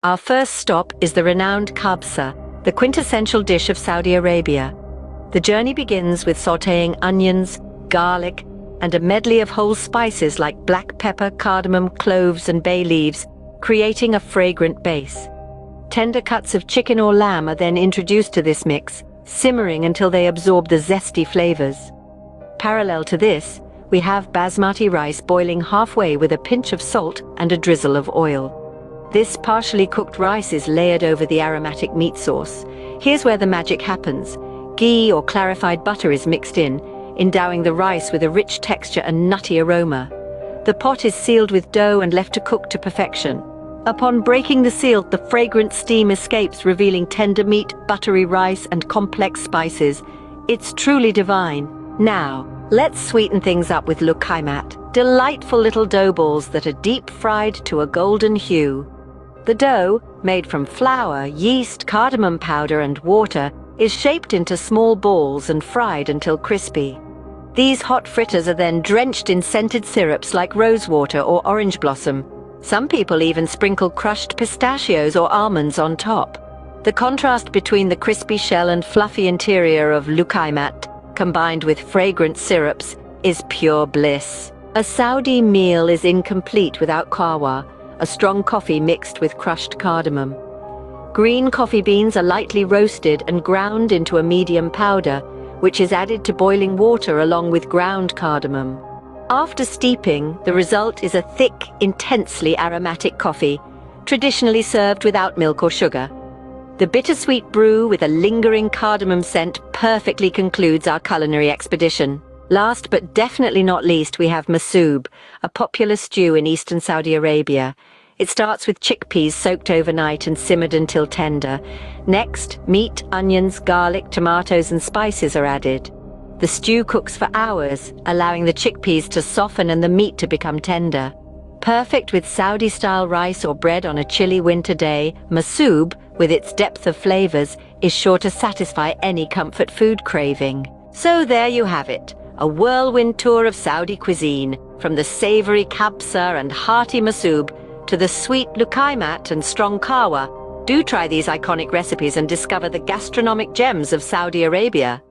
Our first stop is the renowned Kabsa, the quintessential dish of Saudi Arabia. The journey begins with sautéing onions, garlic, and a medley of whole spices like black pepper, cardamom, cloves, and bay leaves, creating a fragrant base. Tender cuts of chicken or lamb are then introduced to this mix, simmering until they absorb the zesty flavors. Parallel to this, we have Basmati rice boiling halfway with a pinch of salt and a drizzle of oil. This partially cooked rice is layered over the aromatic meat sauce. Here's where the magic happens. Ghee or clarified butter is mixed in, endowing the rice with a rich texture and nutty aroma. The pot is sealed with dough and left to cook to perfection. Upon breaking the seal, the fragrant steam escapes, revealing tender meat, buttery rice, and complex spices. It's truly divine. Now, let's sweeten things up with lukaimat, delightful little dough balls that are deep fried to a golden hue. The dough, made from flour, yeast, cardamom powder, and water, is shaped into small balls and fried until crispy. These hot fritters are then drenched in scented syrups like rosewater or orange blossom. Some people even sprinkle crushed pistachios or almonds on top. The contrast between the crispy shell and fluffy interior of lukaimat, combined with fragrant syrups, is pure bliss. A Saudi meal is incomplete without kahwa, a strong coffee mixed with crushed cardamom. Green coffee beans are lightly roasted and ground into a medium powder, which is added to boiling water along with ground cardamom. After steeping, the result is a thick, intensely aromatic coffee, traditionally served without milk or sugar. The bittersweet brew with a lingering cardamom scent perfectly concludes our culinary expedition. Last but definitely not least, we have masoob, a popular stew in eastern Saudi Arabia. It starts with chickpeas soaked overnight and simmered until tender. Next, meat, onions, garlic, tomatoes, and spices are added. The stew cooks for hours, allowing the chickpeas to soften and the meat to become tender. Perfect with Saudi-style rice or bread on a chilly winter day, masoob, with its depth of flavors, is sure to satisfy any comfort food craving. So there you have it, a whirlwind tour of Saudi cuisine, from the savory kabsa and hearty masoob to the sweet lukaimat and strong kahwa. Do try these iconic recipes and discover the gastronomic gems of Saudi Arabia.